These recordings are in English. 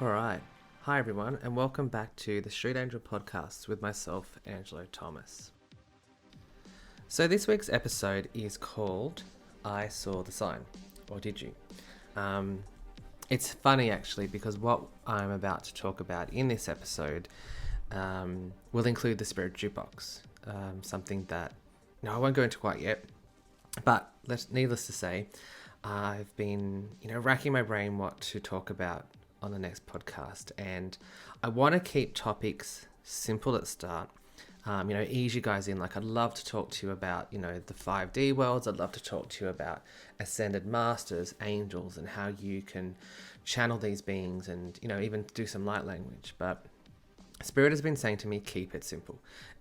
All right. Hi, everyone, and welcome back to the Street Angel podcast with myself, Angelo Thomas. So, this week's episode is called I Saw the Sign, or Did You? It's funny, actually, because what I'm about to talk about in this episode will include the Spirit Jukebox, something that, I won't go into quite yet, but needless to say, I've been, racking my brain what to talk about on the next podcast, and I want to keep topics simple at start. Ease you guys in. Like, I'd love to talk to you about, the 5D worlds. I'd love to talk to you about ascended masters, angels, and how you can channel these beings and, even do some light language. But Spirit has been saying to me, keep it simple.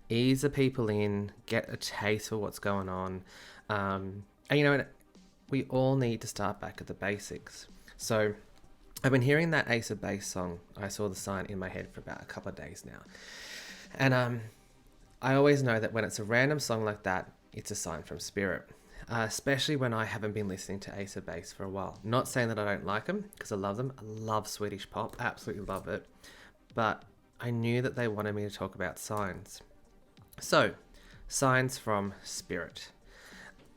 Ease the people in, get a taste for what's going on. We all need to start back at the basics. So I've been hearing that Ace of Base song, I Saw the Sign, in my head for about a couple of days now. And I always know that when it's a random song like that, it's a sign from Spirit. Especially when I haven't been listening to Ace of Base for a while. Not saying that I don't like them, because I love them. I love Swedish pop, absolutely love it. But I knew that they wanted me to talk about signs. So, signs from Spirit.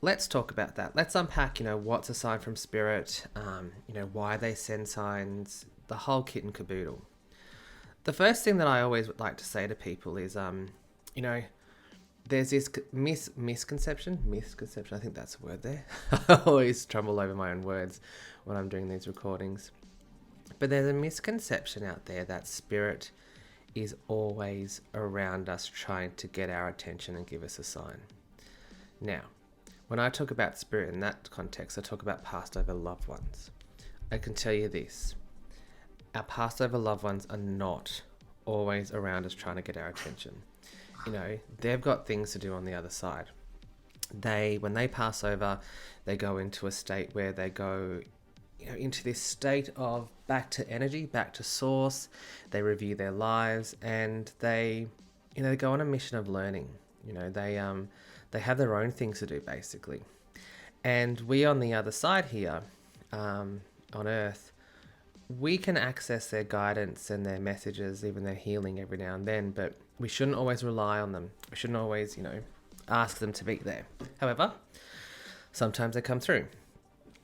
Let's talk about that. Let's unpack, what's a sign from Spirit, why they send signs, the whole kit and caboodle. The first thing that I always would like to say to people is, there's this misconception, I think that's a word there. I always tremble over my own words when I'm doing these recordings. But there's a misconception out there that Spirit is always around us trying to get our attention and give us a sign. Now, when I talk about Spirit in that context, I talk about passed over loved ones. I can tell you this, our passed over loved ones are not always around us trying to get our attention. They've got things to do on the other side. When they pass over, they go into a state where they go, into this state of back to energy, back to source. They review their lives and they go on a mission of learning. They have their own things to do, basically. And we on the other side here, on Earth, we can access their guidance and their messages, even their healing every now and then, but we shouldn't always rely on them. We shouldn't always, ask them to be there. However, sometimes they come through.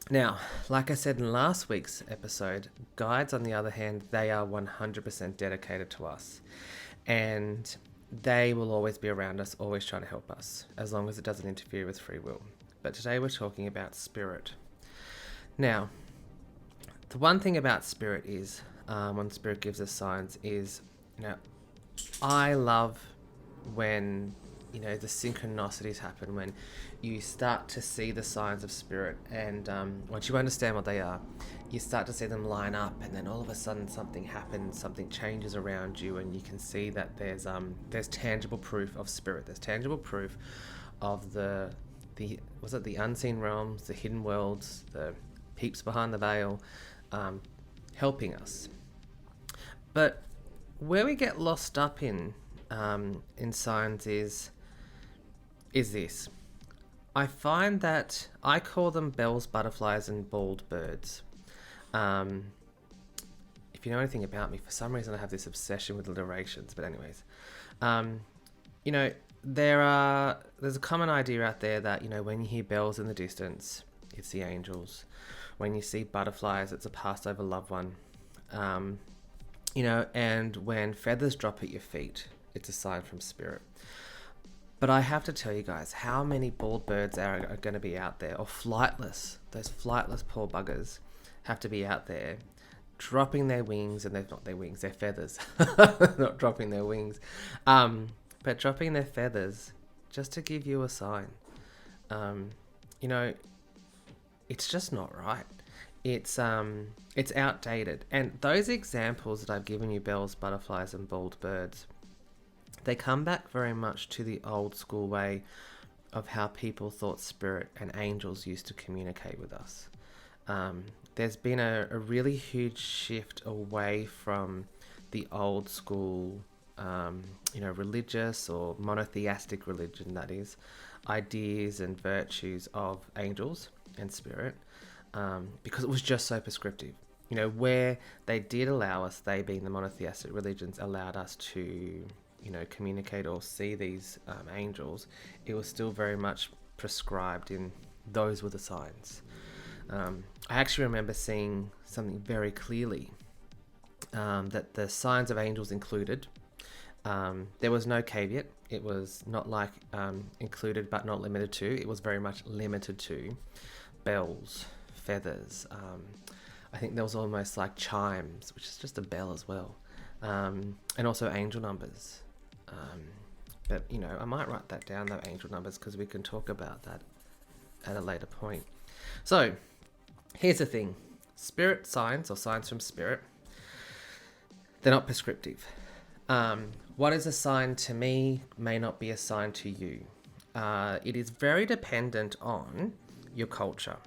Now, like I said in last week's episode, guides, on the other hand, they are 100% dedicated to us. And they will always be around us, always trying to help us, as long as it doesn't interfere with free will. But today we're talking about Spirit. Now, the one thing about Spirit is, when Spirit gives us signs, is, I love when, the synchronicities happen, when you start to see the signs of Spirit, and once you understand what they are, you start to see them line up, and then all of a sudden something happens, something changes around you, and you can see that there's tangible proof of Spirit. There's tangible proof of the unseen realms, the hidden worlds, the peeps behind the veil, helping us. But where we get lost up in signs is this. I find that I call them bells, butterflies, and bald birds. If you know anything about me, for some reason I have this obsession with alliterations. But anyways, there's a common idea out there that, when you hear bells in the distance, it's the angels. When you see butterflies, it's a passed over loved one. And when feathers drop at your feet, it's a sign from Spirit. But I have to tell you guys, how many bald birds are going to be out there, or flightless? Those flightless poor buggers have to be out there dropping their wings, and they're not their wings, they're feathers. Not dropping their wings, but dropping their feathers just to give you a sign. It's just not right. It's outdated. And those examples that I've given you, bells, butterflies, and bald birds, they come back very much to the old school way of how people thought Spirit and angels used to communicate with us. There's been a really huge shift away from the old school, religious or monotheistic religion, that is, ideas and virtues of angels and Spirit, because it was just so prescriptive. You know, where they did allow us, they being the monotheistic religions, allowed us to, you know, communicate or see these angels, it was still very much prescribed in those were the signs. I actually remember seeing something very clearly, that the signs of angels included. There was no caveat. It was not like included but not limited to. It was very much limited to bells, feathers. I think there was almost like chimes, which is just a bell as well, and also angel numbers. But, you know, I might write that down, though, angel numbers, because we can talk about that at a later point. So, here's the thing. Spirit signs, or signs from spirit, they're not prescriptive. What is a sign to me may not be a sign to you. It is very dependent on your culture.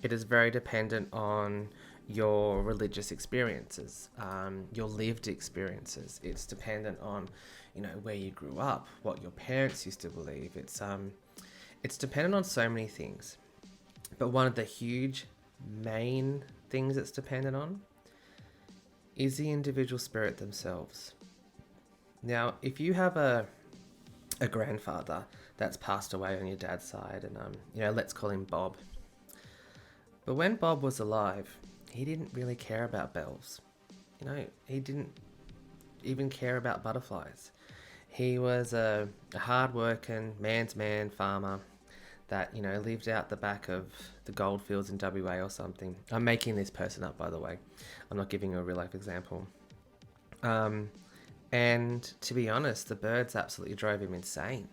It is very dependent on your religious experiences, your lived experiences. It's dependent on, you know, where you grew up, what your parents used to believe. It's dependent on so many things. But one of the huge main things it's dependent on is the individual spirit themselves. Now, if you have a grandfather that's passed away on your dad's side, and you know, let's call him Bob. But when Bob was alive, he didn't really care about bells. You know, he didn't even care about butterflies. He was a hard-working, man's man farmer that, you know, lived out the back of the goldfields in WA or something. I'm making this person up, by the way. I'm not giving you a real-life example. And to be honest, the birds absolutely drove him insane.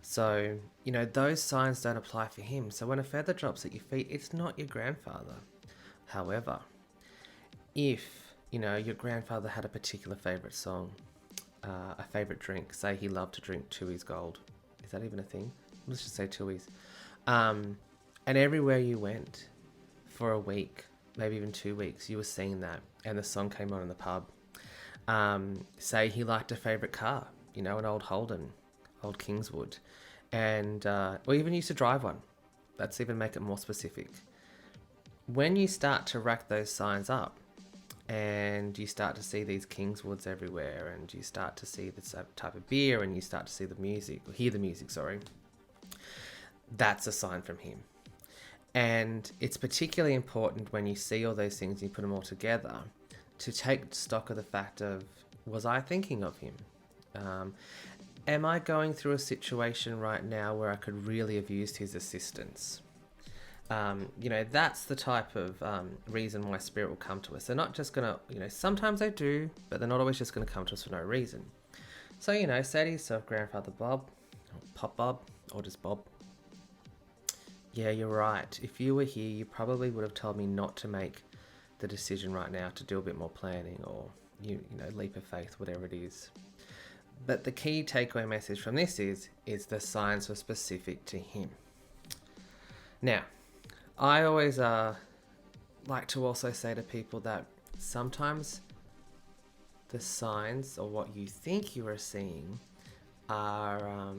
So, you know, those signs don't apply for him. So when a feather drops at your feet, it's not your grandfather. However, if, you know, your grandfather had a particular favourite song, a favourite drink, say he loved to drink Tooheys Gold. Is that even a thing? Let's just say Tooheys. And everywhere you went for a week, maybe even 2 weeks, you were seeing that. And the song came on in the pub. Say he liked a favourite car, you know, an old Holden, old Kingswood. And, or even used to drive one. Let's even make it more specific. When you start to rack those signs up, and you start to see these Kingswoods everywhere, and you start to see this type of beer, and you start to see the music, or hear the music, sorry, that's a sign from him. And it's particularly important when you see all those things and you put them all together to take stock of the fact of, was I thinking of him? Am I going through a situation right now where I could really have used his assistance? You know, that's the type of reason why spirit will come to us. They're not just going to, you know, sometimes they do, but they're not always just going to come to us for no reason. So, you know, say to yourself, Grandfather Bob, or Pop Bob, or just Bob. Yeah, you're right. If you were here, you probably would have told me not to make the decision right now, to do a bit more planning, or, you know, leap of faith, whatever it is. But the key takeaway message from this is the signs were specific to him. Now, I always like to also say to people that sometimes the signs, or what you think you are seeing, are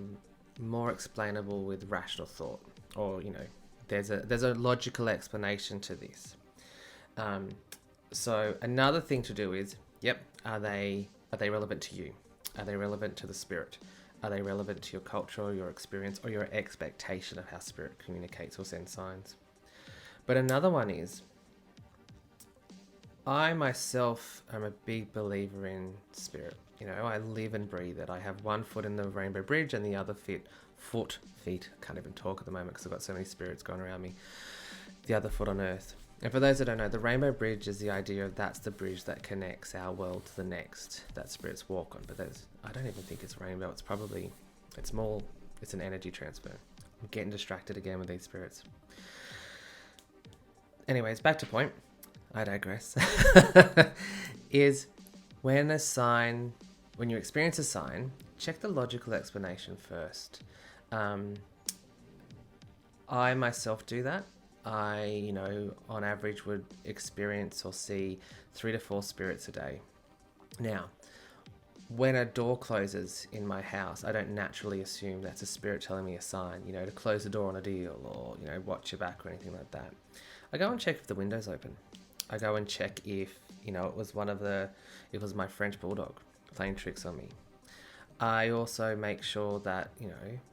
more explainable with rational thought, or, you know, there's a logical explanation to this. So another thing to do is, are they relevant to you? Are they relevant to the spirit? Are they relevant to your culture, or your experience, or your expectation of how spirit communicates or sends signs? But another one is, I myself am a big believer in spirit. You know, I live and breathe it. I have one foot in the Rainbow Bridge and the other feet, I can't even talk at the moment because I've got so many spirits going around me. The other foot on earth. And for those that don't know, the Rainbow Bridge is the idea of that's the bridge that connects our world to the next, that spirits walk on. But I don't even think it's rainbow. It's an energy transfer. I'm getting distracted again with these spirits. Anyways, back to point. I digress. Is when you experience a sign, check the logical explanation first. I myself do that. I, you know, on average would experience or see 3 to 4 spirits a day. Now, when a door closes in my house, I don't naturally assume that's a spirit telling me a sign, you know, to close the door on a deal, or, you know, watch your back or anything like that. I go and check if the window's open. I go and check if, it was my French bulldog playing tricks on me. I also make sure that,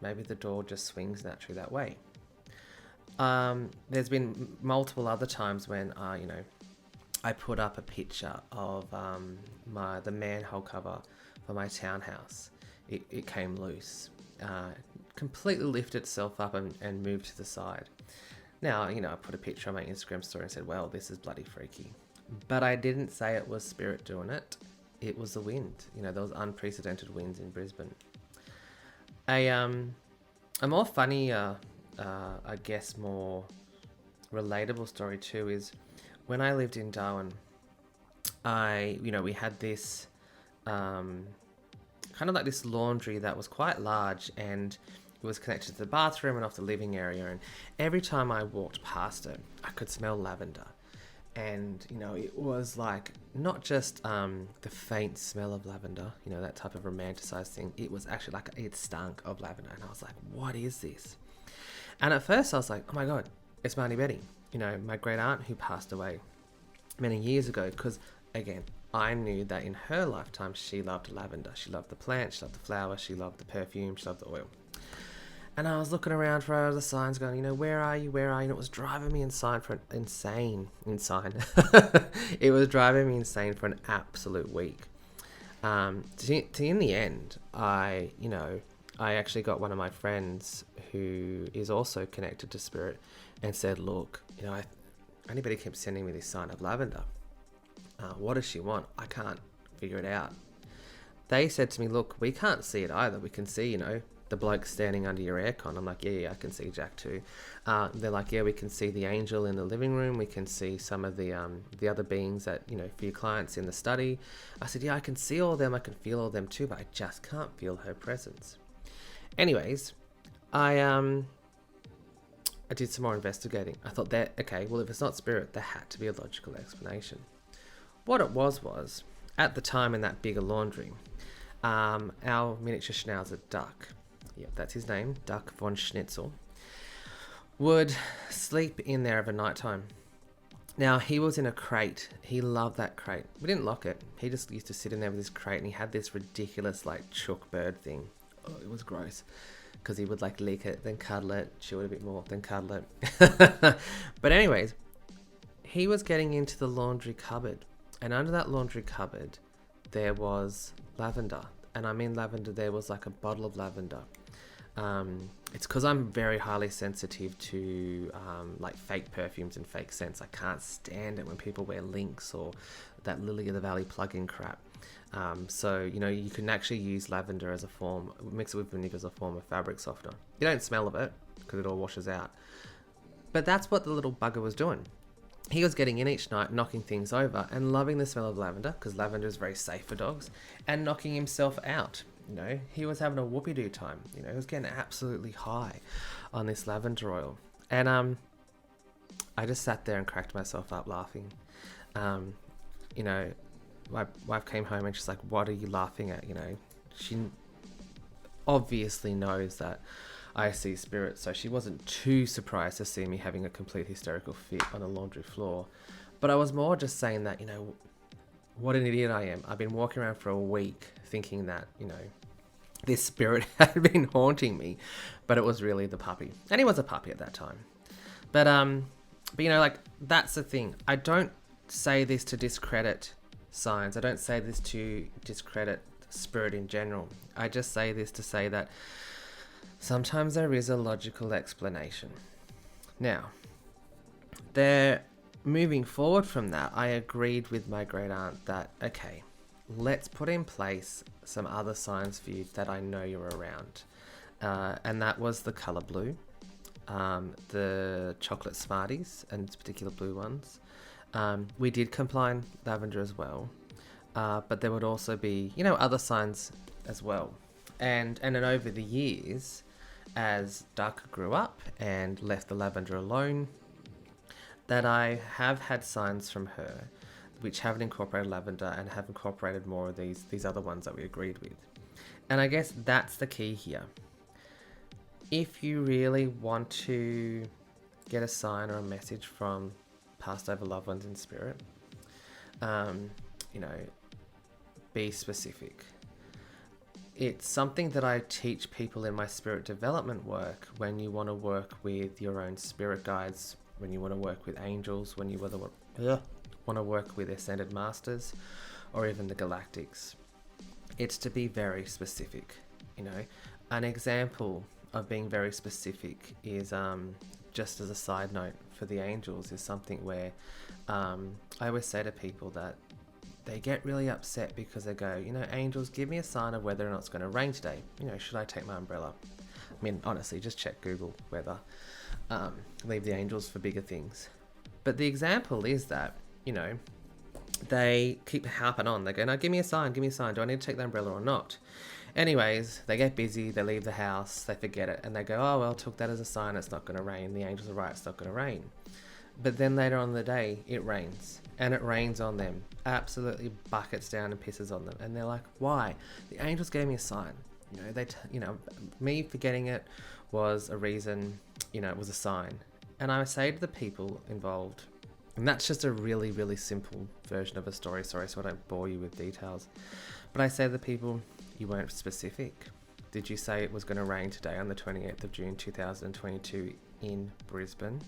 maybe the door just swings naturally that way. There's been multiple other times when, I put up a picture of the manhole cover for my townhouse. It came loose, completely lifted itself up and moved to the side. Now, I put a picture on my Instagram story and said, well, this is bloody freaky. But I didn't say it was spirit doing it. It was the wind. There was unprecedented winds in Brisbane. A more funny, I guess more relatable story too is when I lived in Darwin, we had this kind of like this laundry that was quite large, and it was connected to the bathroom and off the living area. And every time I walked past it, I could smell lavender. And, it was like not just the faint smell of lavender, that type of romanticized thing. It was actually like it stunk of lavender. And I was like, what is this? And at first I was like, oh my God, it's my Auntie Betty, my great aunt who passed away many years ago. Because, again, I knew that in her lifetime, she loved lavender. She loved the plant, she loved the flower, she loved the perfume, she loved the oil. And I was looking around for other signs going, where are you? And it was driving me insane. It was driving me insane for an absolute week. In the end, I actually got one of my friends who is also connected to spirit and said, look, anybody keeps sending me this sign of lavender. What does she want? I can't figure it out. They said to me, look, we can't see it either. We can see, the bloke standing under your aircon. I'm like, yeah, I can see Jack too. They're like, yeah, we can see the angel in the living room. We can see some of the other beings that, for your clients in the study. I said, yeah, I can see all of them. I can feel all of them too, but I just can't feel her presence. Anyways, I did some more investigating. I thought that, okay, well, if it's not spirit, there had to be a logical explanation. What it was, at the time in that bigger laundry, our miniature schnauzer Duck, yep, that's his name, Duck von Schnitzel, would sleep in there over nighttime. Now, he was in a crate. He loved that crate. We didn't lock it. He just used to sit in there with his crate, and he had this ridiculous, chook bird thing. Oh, it was gross. Because he would, lick it, then cuddle it, chew it a bit more, then cuddle it. But anyways, he was getting into the laundry cupboard. And under that laundry cupboard, there was lavender. And I mean lavender, there was a bottle of lavender. It's because I'm very highly sensitive to fake perfumes and fake scents. I can't stand it when people wear Lynx or that Lily of the Valley plug-in crap. So, you can actually use lavender as a form, mix it with vinegar as a form of fabric softener. You don't smell of it because it all washes out. But that's what the little bugger was doing. He was getting in each night, knocking things over and loving the smell of lavender, because lavender is very safe for dogs, and knocking himself out. He was having a whoopee-doo time. He was getting absolutely high on this lavender oil. And I just sat there and cracked myself up laughing. My wife came home and she's like, what are you laughing at? She obviously knows that I see spirits, so she wasn't too surprised to see me having a complete hysterical fit on a laundry floor. But I was more just saying that, what an idiot I am. I've been walking around for a week thinking that, this spirit had been haunting me, but it was really the puppy. And he was a puppy at that time. But that's the thing. I don't say this to discredit signs. I don't say this to discredit spirit in general. I just say this to say that sometimes there is a logical explanation. Now, moving forward from that, I agreed with my great aunt that, okay, let's put in place some other signs for you that I know you're around. And that was the colour blue, the chocolate Smarties, and particular blue ones. We did combine lavender as well, but there would also be, other signs as well. And then over the years, as Duck grew up and left the lavender alone, that I have had signs from her which haven't incorporated lavender and have incorporated more of these other ones that we agreed with. And I guess that's the key here. If you really want to get a sign or a message from passed over loved ones in spirit. You know, be specific. It's something that I teach people in my spirit development work when you want to work with your own spirit guides, when you want to work with angels, when you want to work with ascended masters, or even the galactics. It's to be very specific. You know, an example of being very specific is, just as a side note for the angels, is something where I always say to people that they get really upset because they go, you know, angels, give me a sign of whether or not it's going to rain today. You know, should I take my umbrella? I mean, honestly, just check Google weather. Leave the angels for bigger things. But the example is that, you know, they keep harping on. They go, no, give me a sign. Do I need to take the umbrella or not? Anyways, they get busy, they leave the house, they forget it, and they go, oh, well, took that as a sign, it's not going to rain. The angels are right, it's not going to rain. But then later on in the day, it rains. And it rains on them. Absolutely buckets down and pisses on them. And they're like, why? The angels gave me a sign. You know, me forgetting it was a reason, you know, it was a sign. And I say to the people involved, and that's just a really, really simple version of a story, sorry, so I don't bore you with details. But I say to the people, you weren't specific. Did you say it was going to rain today on the 28th of June 2022 in Brisbane?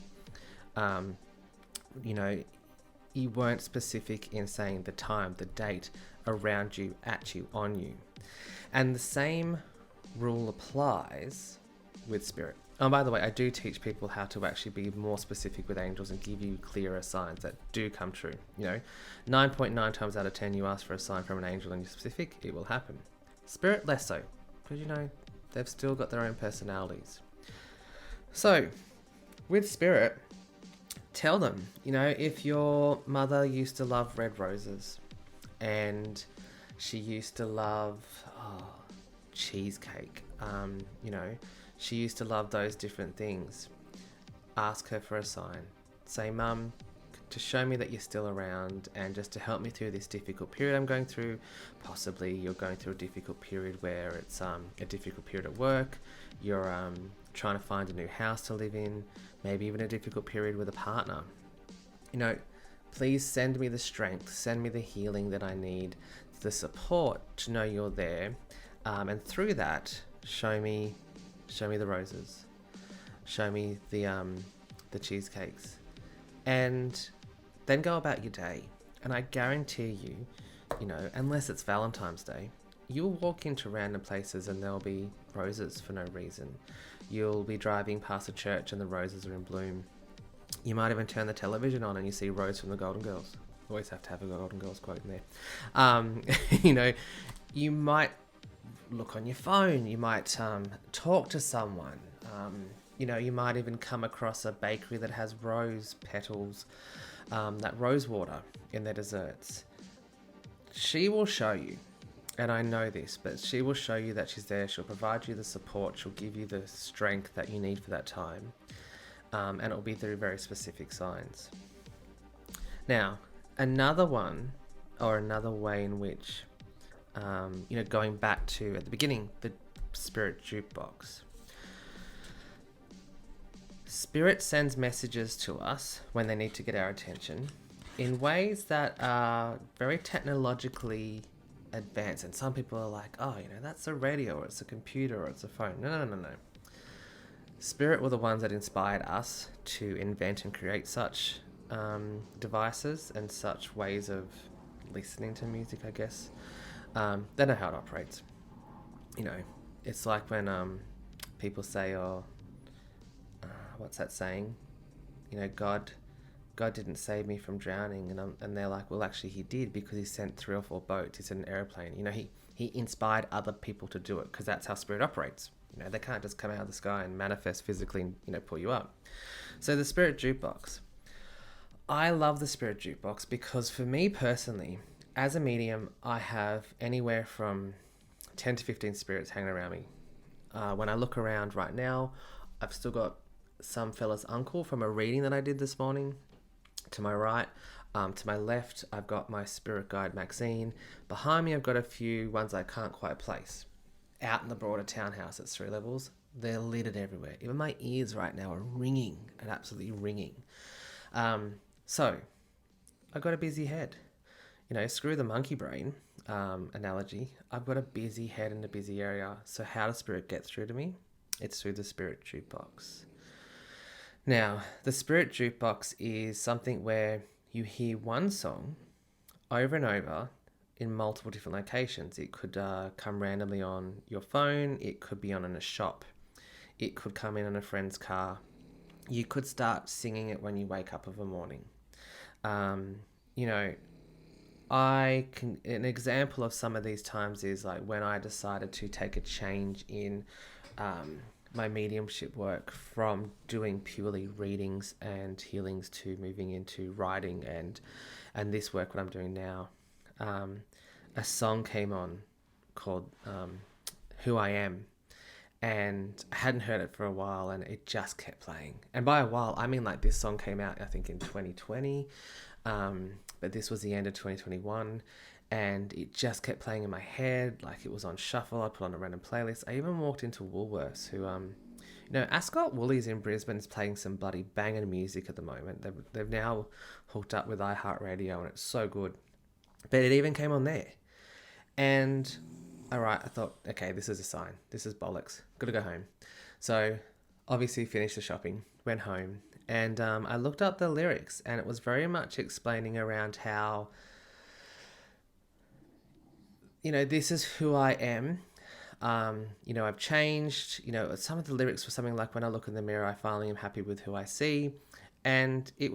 You know, you weren't specific in saying the time, the date, around you, at you, on you. And the same rule applies with spirit. Oh, by the way, I do teach people how to actually be more specific with angels and give you clearer signs that do come true. You know, 9.9 times out of 10, you ask for a sign from an angel and you're specific, it will happen. Spirit, less so, because, you know, they've still got their own personalities. So, with spirit, tell them, you know, if your mother used to love red roses and she used to love cheesecake, you know, she used to love those different things, ask her for a sign. Say, Mum, to show me that you're still around and just to help me through this difficult period I'm going through. Possibly you're going through a difficult period where it's a difficult period at work, you're trying to find a new house to live in, maybe even a difficult period with a partner. You know, please send me the strength, send me the healing that I need, the support to know you're there, and through that, show me the roses, show me the cheesecakes, and then go about your day. And I guarantee you, you know, unless it's Valentine's Day, you'll walk into random places and there'll be roses for no reason. You'll be driving past a church and the roses are in bloom. You might even turn the television on and you see Rose from the Golden Girls. Always have to have a Golden Girls quote in there. You know, you might look on your phone. You might talk to someone. You know, you might even come across a bakery that has rose petals, that rose water in their desserts. She will show you. And I know this, but she will show you that she's there. She'll provide you the support. She'll give you the strength that you need for that time. And it'll be through very specific signs. Now, another one, or another way in which, you know, going back to, at the beginning, the spirit jukebox. Spirit sends messages to us when they need to get our attention in ways that are very technologically advanced, and some people are like, oh, you know, that's a radio or it's a computer or it's a phone. No. Spirit were the ones that inspired us to invent and create such devices and such ways of listening to music, I guess. They know how it operates. You know, it's like when people say, what's that saying? You know, God didn't save me from drowning, and they're like, well, actually he did, because he sent 3 or 4 boats, he sent an airplane. You know, he inspired other people to do it, because that's how spirit operates. You know, they can't just come out of the sky and manifest physically and, you know, pull you up. So the spirit jukebox. I love the spirit jukebox because for me personally, as a medium, I have anywhere from 10 to 15 spirits hanging around me. When I look around right now, I've still got some fella's uncle from a reading that I did this morning. To my right, to my left, I've got my spirit guide Maxine. Behind me, I've got a few ones I can't quite place. Out in the broader townhouse, it's 3 levels. They're littered everywhere. Even my ears right now are ringing, and absolutely ringing. So I got a busy head. Screw the monkey brain analogy. I've got a busy head in a busy area. So how does spirit get through to me? It's through the spirit jukebox. Now, the spirit jukebox is something where you hear one song over and over in multiple different locations. It could come randomly on your phone. It could be on in a shop. It could come in on a friend's car. You could start singing it when you wake up of a morning. You know, an example of some of these times is like when I decided to take a change in my mediumship work from doing purely readings and healings to moving into writing and this work what I'm doing now. A song came on called Who I Am, and I hadn't heard it for a while, and it just kept playing. And by a while, I mean like this song came out, I think, in 2020, but this was the end of 2021, and it just kept playing in my head, like it was on shuffle. I put on a random playlist. I even walked into Woolworths, who, Ascot Woolies in Brisbane is playing some bloody banging music at the moment. They've now hooked up with iHeartRadio, and it's so good. But it even came on there. And all right, I thought, okay, this is a sign. This is bollocks. Got to go home. So obviously finished the shopping, went home, and I looked up the lyrics, and it was very much explaining around how, this is who I am. I've changed. Some of the lyrics were something like, when I look in the mirror, I finally am happy with who I see. And it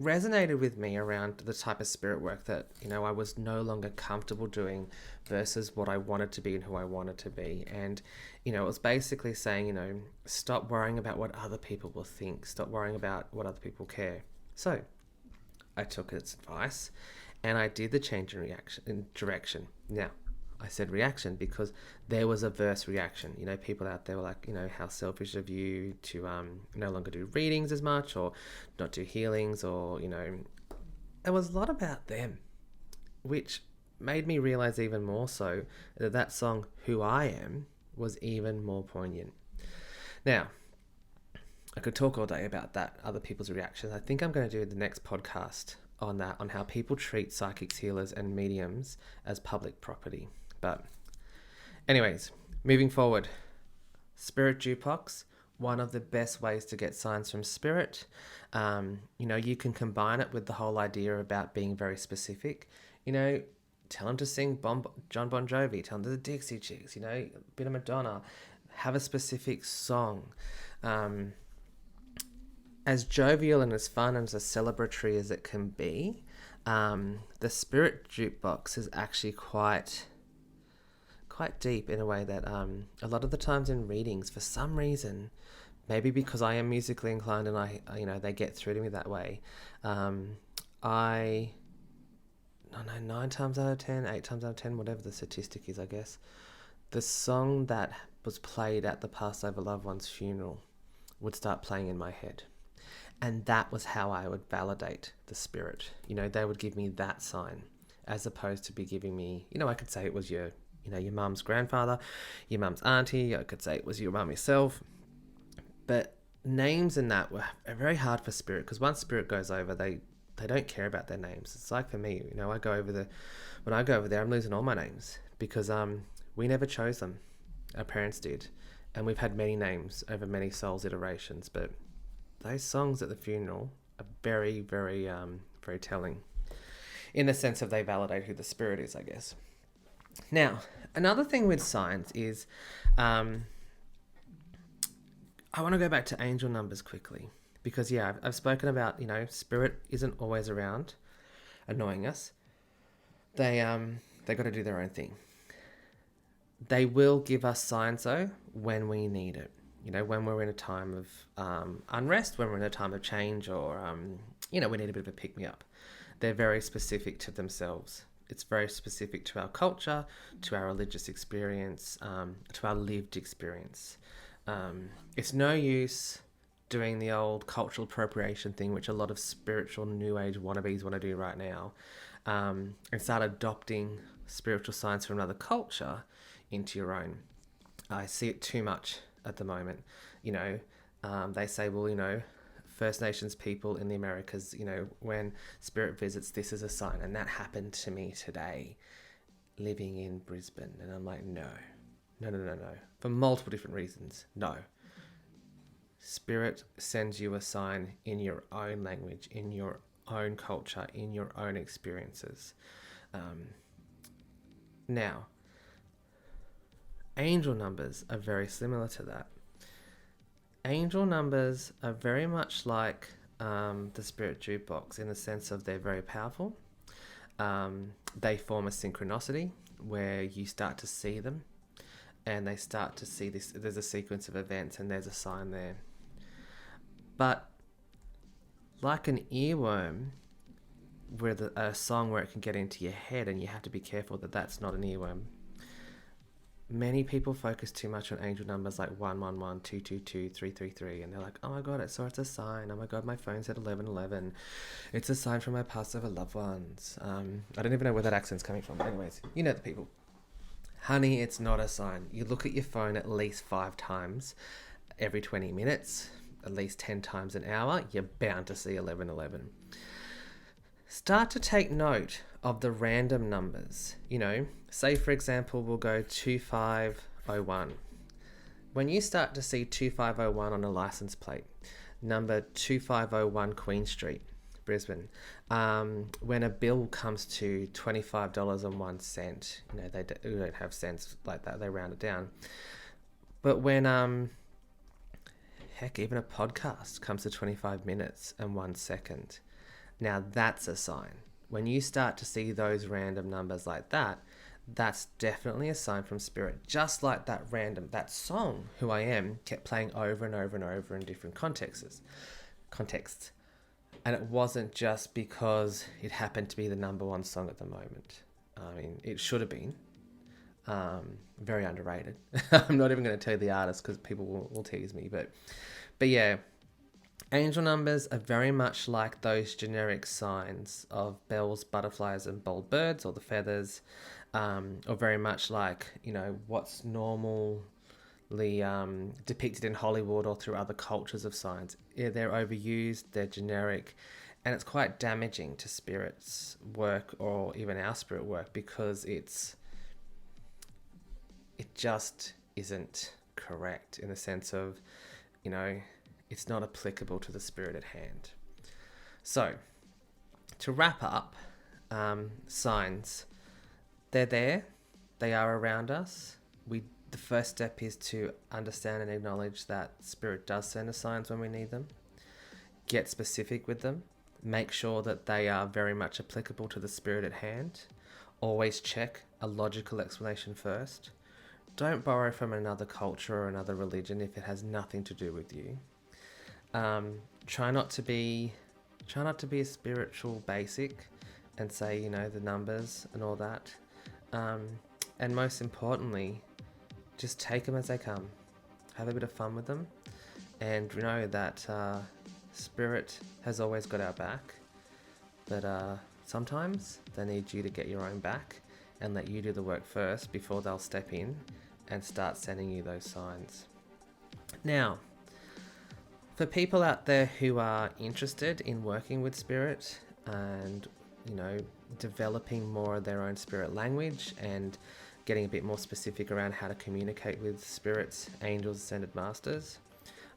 resonated with me around the type of spirit work that, I was no longer comfortable doing versus what I wanted to be and who I wanted to be. And, it was basically saying, stop worrying about what other people will think. Stop worrying about what other people care. So I took its advice and I did the change in direction. Now, I said reaction because there was a verse reaction. People out there were like, how selfish of you to no longer do readings as much or not do healings, or, there was a lot about them, which made me realize even more so that song, Who I Am, was even more poignant. Now, I could talk all day about that, other people's reactions. I think I'm going to do the next podcast on that, on how people treat psychics, healers, and mediums as public property. But anyways, moving forward, spirit jukebox, one of the best ways to get signs from spirit. You can combine it with the whole idea about being very specific. Tell them to sing John Bon Jovi, tell them to the Dixie Chicks, a bit of Madonna, have a specific song. As jovial and as fun and as celebratory as it can be, the spirit jukebox is actually quite deep in a way that a lot of the times in readings, for some reason, maybe because I am musically inclined and they get through to me that way, 9 times out of 10, 8 times out of 10, whatever the statistic is, I guess, the song that was played at the passed over loved one's funeral would start playing in my head. And that was how I would validate the spirit. They would give me that sign, as opposed to be giving me, I could say it was your mum's grandfather, your mum's auntie. I could say it was your mum yourself. But names and that are very hard for spirit, because once spirit goes over, they don't care about their names. It's like for me, when I go over there, I'm losing all my names because we never chose them. Our parents did. And we've had many names over many souls iterations, but those songs at the funeral are very, very, very telling in the sense of they validate who the spirit is, I guess. Now, another thing with signs is, I want to go back to angel numbers quickly because, I've spoken about, spirit isn't always around annoying us. They got to do their own thing. They will give us signs though when we need it. When we're in a time of unrest, when we're in a time of change, or, we need a bit of a pick-me-up. They're very specific to themselves. It's very specific to our culture, to our religious experience, to our lived experience. It's no use doing the old cultural appropriation thing, which a lot of spiritual new age wannabes want to do right now, and start adopting spiritual signs from another culture into your own. I see it too much at the moment. They say, well, First Nations people in the Americas, when spirit visits, this is a sign. And that happened to me today, living in Brisbane. And I'm like, no. For multiple different reasons, no. Spirit sends you a sign in your own language, in your own culture, in your own experiences. Now, angel numbers are very similar to that. Angel numbers are very much like the spirit jukebox in the sense of they're very powerful. They form a synchronicity where you start to see them and they start to see this. There's a sequence of events and there's a sign there. But like an earworm, with a song where it can get into your head and you have to be careful that that's not an earworm. Many people focus too much on angel numbers like 111, 222, 333, and they're like, oh my god, it's a sign. Oh my god, my phone said 1111. It's a sign from my past over loved ones. I don't even know where that accent's coming from. But anyways, you know the people. Honey, it's not a sign. You look at your phone at least 5 times every 20 minutes, at least 10 times an hour. You're bound to see 1111. Start to take note of the random numbers. Say for example, we'll go 2501. When you start to see 2501 on a license plate, number 2501 Queen Street, Brisbane, when a bill comes to $25.01, they don't have cents like that, they round it down. But when even a podcast comes to 25 minutes and 1 second, now that's a sign. When you start to see those random numbers like that, that's definitely a sign from spirit. Just like that song, Who I Am, kept playing over and over and over in different contexts. And it wasn't just because it happened to be the number 1 song at the moment. I mean, it should have been. Very underrated. I'm not even going to tell you the artist because people will tease me. But yeah, angel numbers are very much like those generic signs of bells, butterflies, and bold birds, or the feathers, or very much like, what's normally depicted in Hollywood or through other cultures of signs. Yeah, they're overused, they're generic, and it's quite damaging to spirit's work or even our spirit work because it just isn't correct in the sense of, it's not applicable to the spirit at hand. So, to wrap up, signs, they're there, they are around us. The first step is to understand and acknowledge that spirit does send us signs when we need them. Get specific with them. Make sure that they are very much applicable to the spirit at hand. Always check a logical explanation first. Don't borrow from another culture or another religion if it has nothing to do with you. Try not to be a spiritual basic and say, the numbers and all that. And most importantly, just take them as they come. Have a bit of fun with them. And know that spirit has always got our back. But sometimes they need you to get your own back and let you do the work first before they'll step in and start sending you those signs. Now, for people out there who are interested in working with spirit and, developing more of their own spirit language and getting a bit more specific around how to communicate with spirits, angels, ascended masters,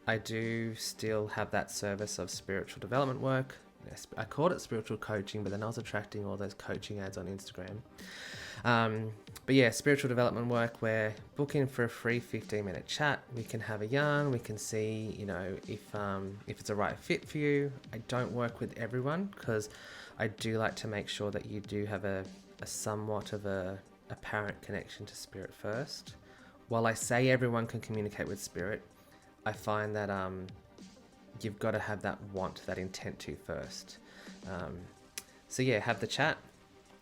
I do still have that service of spiritual development work. I called it spiritual coaching, but then I was attracting all those coaching ads on Instagram. But yeah, spiritual development work where book in for a free 15-minute chat. We can have a yarn. We can see, if it's a right fit for you. I don't work with everyone because I do like to make sure that you do have a somewhat of a apparent connection to spirit first. While I say everyone can communicate with spirit, I find that you've got to have that want, that intent to first. So yeah, have the chat.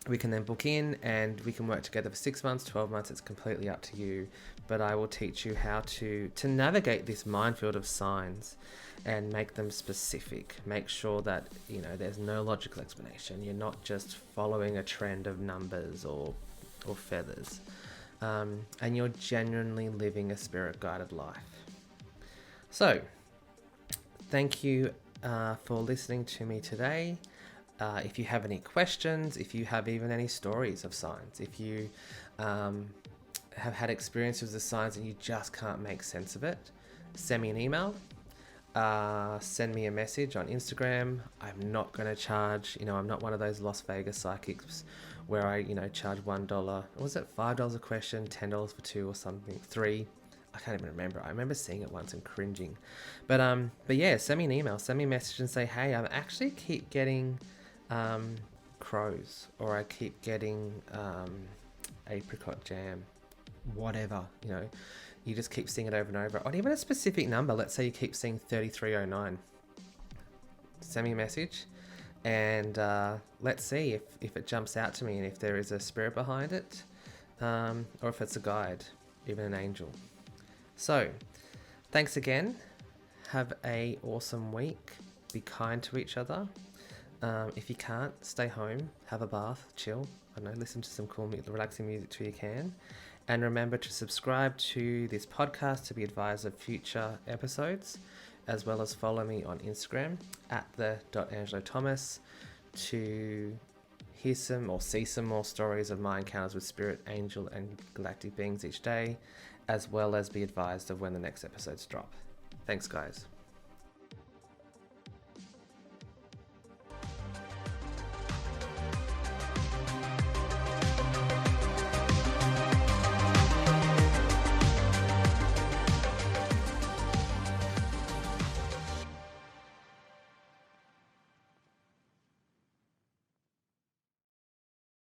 We can then book in and we can work together for 6 months, 12 months. It's completely up to you. But I will teach you how to navigate this minefield of signs and make them specific. Make sure that, there's no logical explanation. You're not just following a trend of numbers or feathers. And you're genuinely living a spirit-guided life. So, thank you for listening to me today. If you have any questions, if you have even any stories of signs, if you have had experiences with signs and you just can't make sense of it, send me an email. Send me a message on Instagram. I'm not going to charge, I'm not one of those Las Vegas psychics where I, charge $1. Was it $5 a question, $10 for 2 or something, 3? I can't even remember. I remember seeing it once and cringing. But yeah, send me an email, send me a message and say, hey, I actually keep getting crows, or I keep getting apricot jam, whatever, you just keep seeing it over and over, or even a specific number. Let's say you keep seeing 3309. Send me a message and let's see if it jumps out to me and if there is a spirit behind it, or if it's a guide, even an angel. So thanks again. Have a awesome week. Be kind to each other. If you can't, stay home, have a bath, chill. I don't know, listen to some cool, relaxing music till you can. And remember to subscribe to this podcast to be advised of future episodes, as well as follow me on Instagram at @Angelo Thomas to hear some or see some more stories of my encounters with spirit, angel, and galactic beings each day, as well as be advised of when the next episodes drop. Thanks, guys.